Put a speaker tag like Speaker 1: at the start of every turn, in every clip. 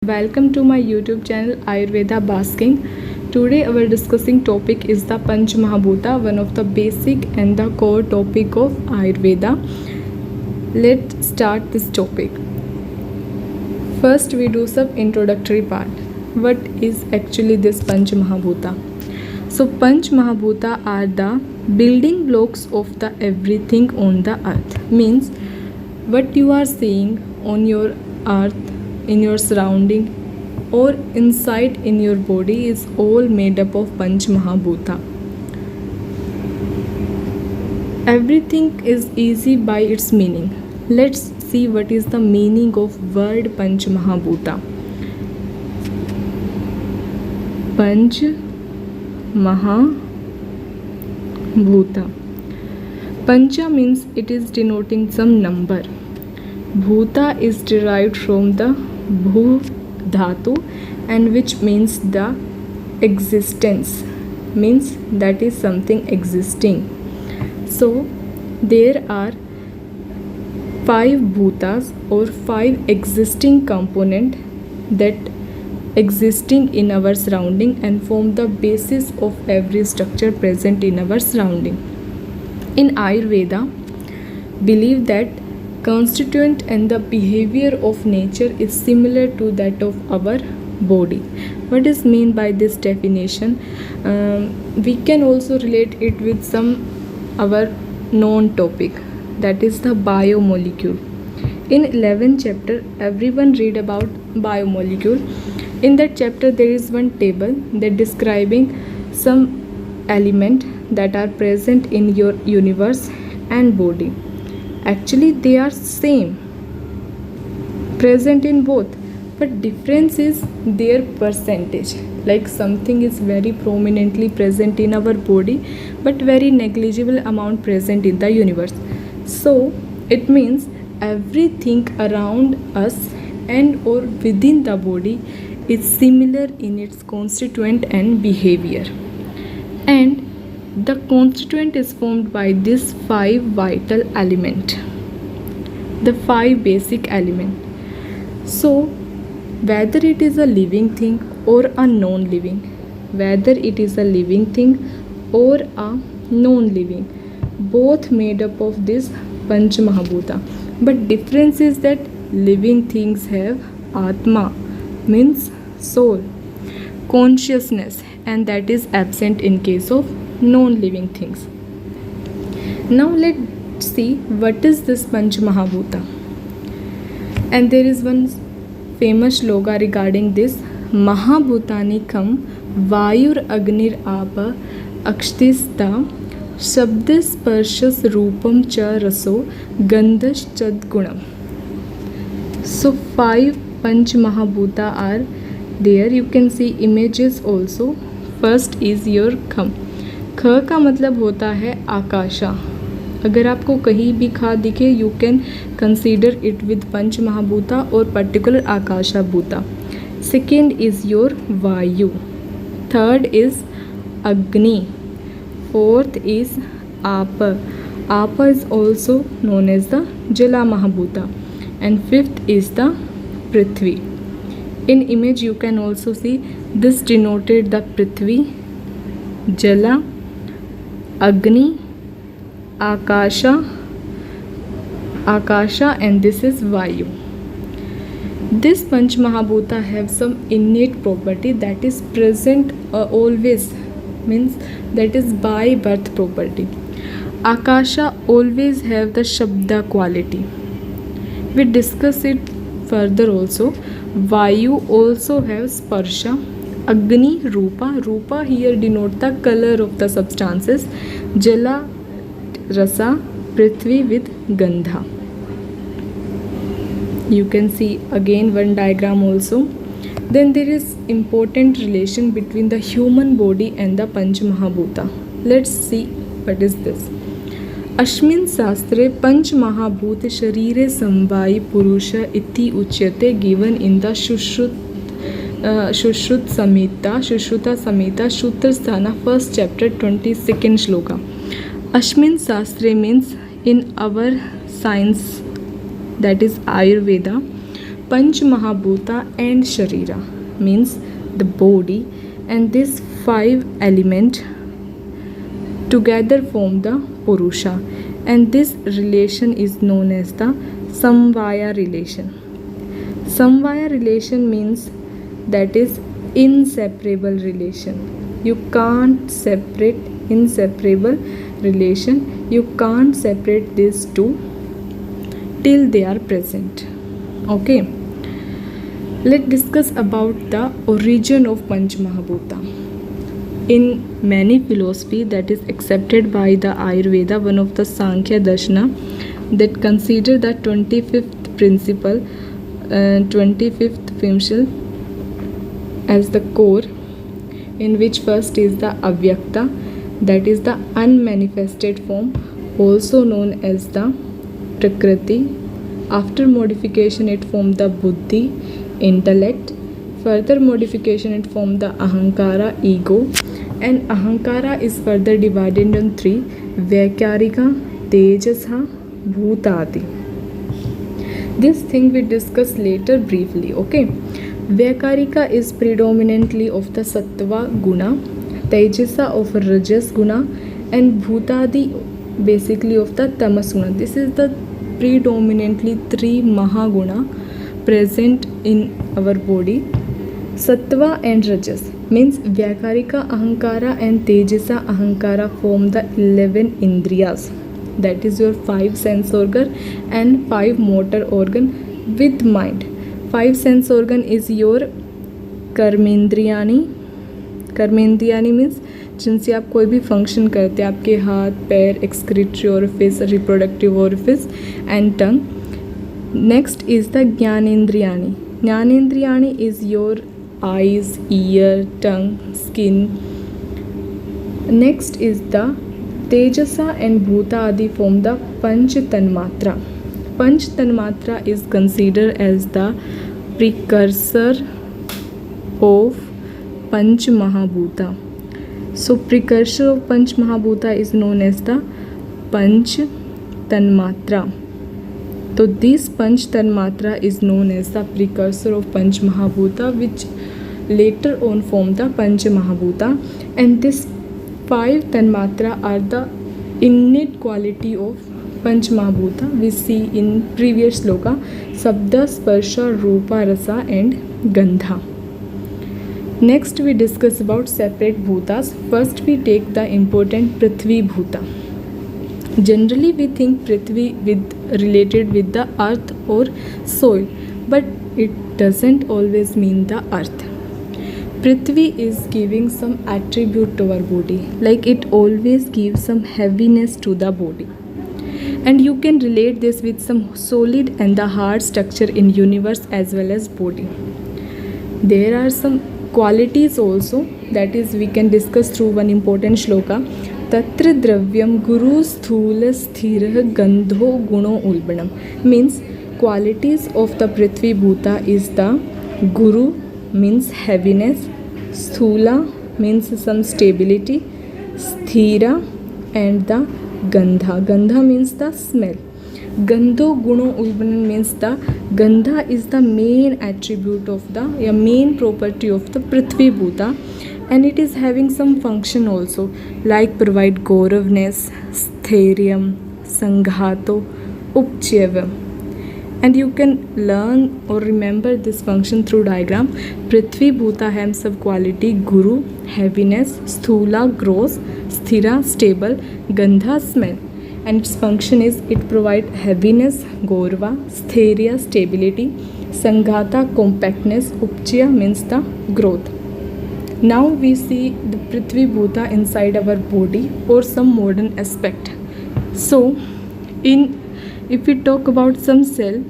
Speaker 1: Welcome to my YouTube channel Ayurveda Basking. Today our discussing topic is the Panch Mahabhuta, one of the basic and the core topic of Ayurveda. Let's start this topic. First we do some introductory part. What is actually this Panch Mahabhuta? So Panch Mahabhuta are the building blocks of the everything on the earth. Means what you are seeing on your earth, in your surrounding or inside in your body is all made up of Panch Mahabhuta. Everything is easy by its meaning. Let's see what is the meaning of word Panch Mahabhuta. Panch Mahabhuta. Pancha means it is denoting some number. Bhuta is derived from the Bhu dhatu and which means the existence, means that is something existing. So there are 5 bhutas or 5 existing component that existing in our surrounding and form the basis of every structure present in our surrounding. In Ayurveda, believe that constituent and the behavior of nature is similar to that of our body. What is meant by this definition? We can also relate it with some our known topic, that is the biomolecule. In 11th chapter everyone read about biomolecule. In that chapter there is one table that describing some element that are present in your universe and body. Actually they are same, present in both, but difference is their percentage. Like something is very prominently present in our body but very negligible amount present in the universe. So it means everything around us and or within the body is similar in its constituent and behavior, and the constituent is formed by these 5 vital elements, the 5 basic elements. So whether it is a living thing or a non-living, whether it is a living thing or a non-living, both made up of this Panch Mahabhuta. But difference is that living things have Atma, means soul, consciousness, and that is absent in case of non-living things. Now let's see what is this Panch Mahabhuta. And there is one famous sloga regarding this: Mahabhutani kham vayur agnir apa akshtista shabdas parshas rupam cha raso gandhas chad gunam. So 5 Panch Mahabhuta are there. You can see images also. First is your kham. ख का मतलब होता है आकाशा. अगर आपको कहीं भी खा दिखे you can consider it with pancha mahabhuta और particular akasha bhuta. Second is your vayu. Third is agni. Fourth is ap. Ap is also known as the jala mahabhuta. And fifth is the prithvi. In image you can also see this denoted the prithvi, jala, Agni, Akasha, and this is Vayu. This Panch Mahabhuta have some innate property that is present always, means that is by birth property. Akasha always have the Shabda quality. We discuss it further also. Vayu also have Sparsha. Agni, Rupa. Rupa here denote the color of the substances. Jala, Rasa. Prithvi with Gandha. You can see again one diagram also. Then there is important relation between the human body and the Panch Mahabhuta. Let's see what is this. Ashmin Sastre Panch Mahabhut Sharire Samvai Purusha Iti Uchyate, given in the Shushruta Samhita Shutrasthana, first chapter, 22nd shloka. Ashmin Sastre means in our science, that is Ayurveda, Panch Mahabhuta and Sharira means the body, and these 5 elements together form the Purusha, and this relation is known as the Samvaya relation. Samvaya relation means that is inseparable relation. You can't separate inseparable relation. You can't separate these two till they are present. Okay. Let's discuss about the origin of Panch Mahabhuta. In many philosophy that is accepted by the Ayurveda, one of the Sankhya Darshana that consider the 25th principle, 25th principle as the core, in which first is the Avyakta, that is the unmanifested form, also known as the Prakriti. After modification it formed the Buddhi, intellect. Further modification it formed the Ahankara, ego, and Ahankara is further divided into 3: Vaikarika, Tejasa, Bhutadi. This thing we discuss later briefly. Okay. Vaikarika is predominantly of the Sattva guna, Tejasa of Rajas guna, and Bhutadi basically of the Tamas guna. This is the predominantly 3 Mahaguna present in our body. Sattva and Rajas means Vaikarika, Ahankara and Tejasa Ahankara form the 11 Indriyas, that is your 5 sense organ and 5 motor organ with mind. 5 sense organ is your karmendriyani. Karmendriyani means जिनसे आप कोई भी function करते हैं, आपके हाथ, पैर, excretory orifice, reproductive orifice and tongue. Next is the jnanendriyani. Jnanendriyani is your eyes, ear, tongue, skin. Next is the Tejasa and Bhuta Adi form the Panch Tanmatra. Panch Tanmatra is considered as the precursor of Panch Mahabhuta. So precursor of Panch Mahabhuta is known as the Panch Tanmatra. So this Panch Tanmatra is known as the precursor of Panch Mahabhuta, which later on form the Panch Mahabhuta, and this 5 Tanmatra are the innate quality of Panch Mahabhuta. We see in previous sloka Sabda, Sparsha, Rupa, Rasa and Gandha. Next we discuss about separate bhutas. First we take the important Prithvi Bhuta. Generally we think Prithvi related with the earth or soil, but it doesn't always mean the earth. Prithvi is giving some attribute to our body, like it always gives some heaviness to the body, and you can relate this with some solid and the hard structure in universe as well as body. There are some qualities also, that is we can discuss through one important shloka. Tatra dravyam guru sthula sthirah gandho guno ulbanam means qualities of the Prithvi Bhuta is the guru means heaviness, sthula means some stability, sthira and the gandha. Gandha means the smell. Gandho guno ulbanam means the gandha is the main attribute of the main property of the Prithvi Bhuta, and it is having some function also, like provide gauravness, sthairyam, sanghato, upcheva. And you can learn or remember this function through diagram. Prithvi Bhuta has some quality: guru heaviness, sthula gross, sthira stable, gandha smell, and its function is it provide heaviness gaurva, sthairya stability, sanghata compactness, upchya means the growth. Now we see the Prithvi Bhuta inside our body or some modern aspect. So if we talk about some cell,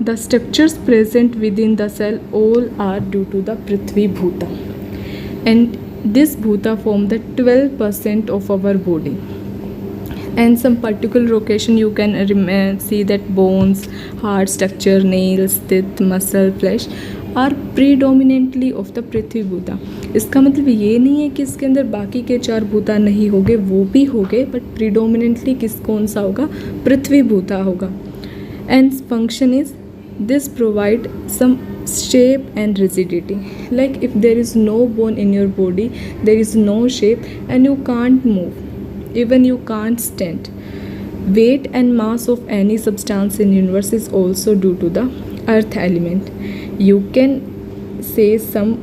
Speaker 1: the structures present within the cell all are due to the Prithvi Bhuta, and this Bhuta form the 12% of our body. And some particular location you can see that bones, heart structure, nails, teeth, muscle, flesh are predominantly of the Prithvi Bhuta. इसका मतलब ये नहीं है कि इसके अंदर बाकी के 4 भूता नहीं होंगे, वो भी होंगे, बट प्रीडोमिनेंटली कौन सा होगा? पृथ्वी भूता होगा. And function is This provide some shape and rigidity. Like if there is no bone in your body, there is no shape and you can't move, even you can't stand. Weight and mass of any substance in universe is also due to the earth element. You can say some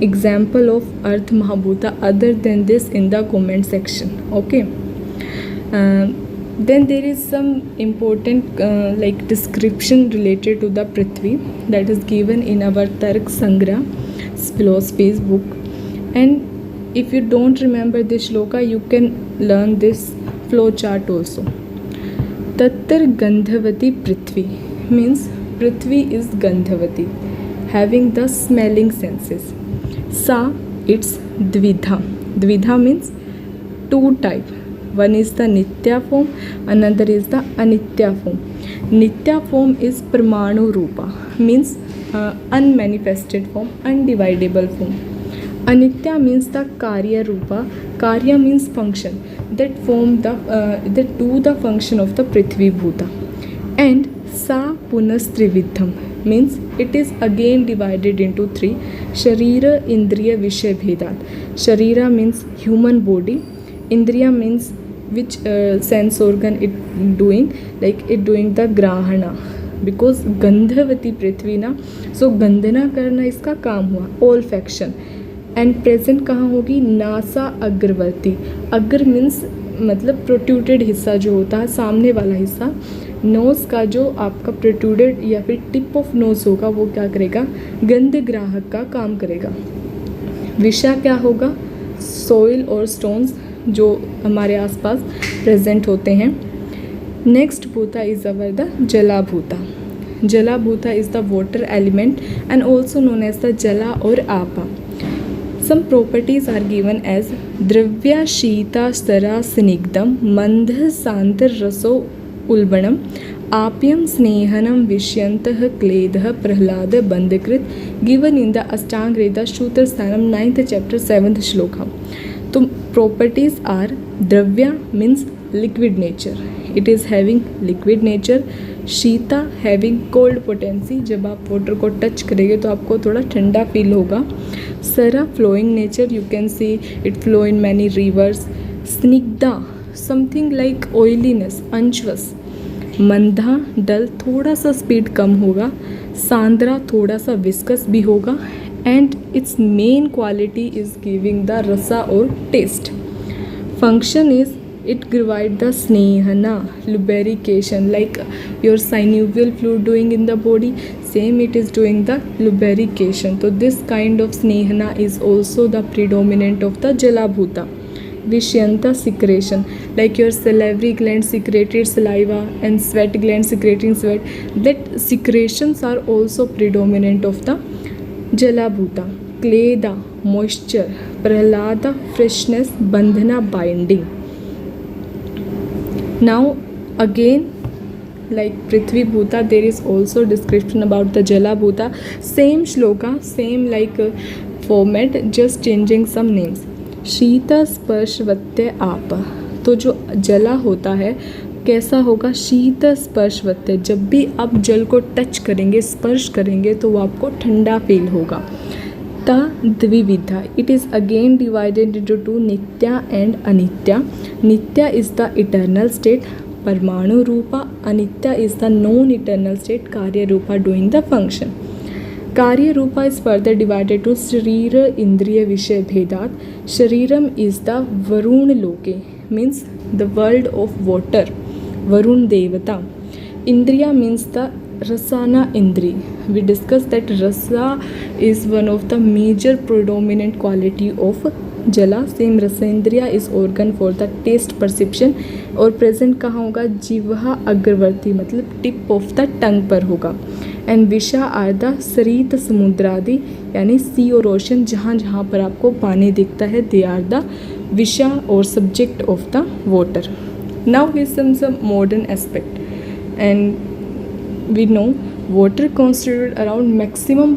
Speaker 1: example of earth mahabhuta other than this in the comment section. Okay. Then there is some important like description related to the Prithvi that is given in our Tark Sangrah philosophy's book. And if you don't remember this shloka, you can learn this flow chart also. Tattar Gandhavati Prithvi means Prithvi is Gandhavati, having the smelling senses. Sa, it's Dvidha. Dvidha means two type. One is the Nitya form, another is the Anitya form. Nitya form is Pramanu Rupa, means unmanifested form, undividable form. Anitya means the Karya Rupa. Karya means function, that form that do the function of the Prithvi Bhuta. And Sa Punas Trividham means it is again divided into three. Sharira, Indriya, Vishaya Bhedat. Sharira means human body. Indriya means which sense organ it doing, like it doing the grahana, because Gandhavati Prithvi na, so गंधना करना इसका काम हुआ, olfaction. And present कहाँ होगी, NASA अग्रवर्ती. अग्र means मतलब protruded हिस्सा जो होता है, सामने वाला हिस्सा. नोज़ का जो आपका प्रोट्रूडेड या फिर टिप ऑफ नोज़ होगा वो क्या करेगा, गंध ग्राहक का काम करेगा. विषा क्या होगा, सॉइल और स्टोन्स जो हमारे आसपास प्रेजेंट होते हैं. Next bhuta is our the jalabhuta. Jalabhuta is the water element and also known as the jala और आपा. Some properties are given as Dravya Shita Stara Snigdam Mandha Santar Raso Ulbanam Apyam Snehanam Vishyantah Kledah Prahlada Bandhakrit, given in the Ashtanga Veda Shootra Sthanam 9th chapter 7th shloka. So properties are Dravya means liquid nature, it is having liquid nature. शीता having cold potency, जब आप water को touch करेंगे तो आपको थोड़ा ठंडा feel होगा. Sara flowing nature, you can see it flow in many rivers. Snigdha something like oiliness, अंशवस. मंधा डल, थोड़ा सा स्पीड कम होगा. सांद्रा थोड़ा सा विस्कस भी होगा. And its main quality is giving the rasa or taste. Function is it provide the snehana, lubrication, like your synovial fluid doing in the body, same it is doing the lubrication. So this kind of snehana is also the predominant of the jalabhuta. Vishyanta secretion, like your salivary gland secreted saliva and sweat gland secreting sweat, that secretions are also predominant of the jalabhuta. Kleda moisture, prahlada freshness, bandhana binding. Now again, like Prithvi Bhuta, there is also description about the Jala Bhuta. Same shloka, same like format, just changing some names. शीता स्पर्शवत्य आप. तो जो जला होता है कैसा होगा, शीत स्पर्शवत्य, जब भी आप जल को टच करेंगे, स्पर्श करेंगे तो वो आपको ठंडा फील होगा. ता dvividha, it is again divided into two, nitya and anitya. Nitya is the eternal state, paramanu rupa. Anitya is the non eternal state, karya rupa doing the function. Karya rupa is further divided to sharira indriya vishaya bhedat. Shariram is the Varuna loke, means the world of water, Varuna devata. Indriya means the Rasana Indri. We discussed that rasa is one of the major predominant quality of jala. Same rasendriya is organ for the taste perception और present कहाँ होगा, जिह्वा अग्रवर्ती, मतलब tip of the tongue पर होगा. And Visha are the सरित समुद्रादि, यानी सी और ocean, जहाँ जहाँ पर आपको पानी दिखता है, दे आर द विषा or subject of the water. Now we some modern aspect, and we know water constitutes around maximum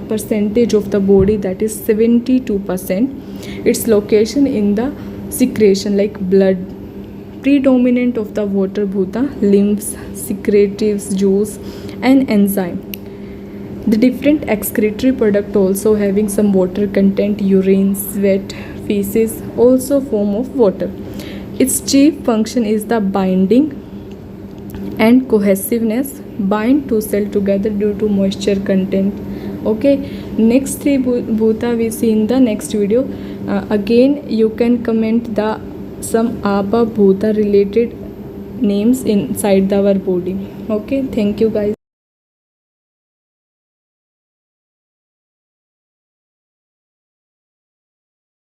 Speaker 1: percentage of the body, that is 72%. Its location in the secretion like blood, predominant of the water bhuta, lymphs, secretives, juice, and enzyme. The different excretory product also having some water content, urine, sweat, feces, also form of water. Its chief function is the binding and cohesiveness, bind two cell together due to moisture content. Okay, next three bhuta we see in the next video. Again you can comment the some abha bhuta related names inside our body. Okay, thank you guys.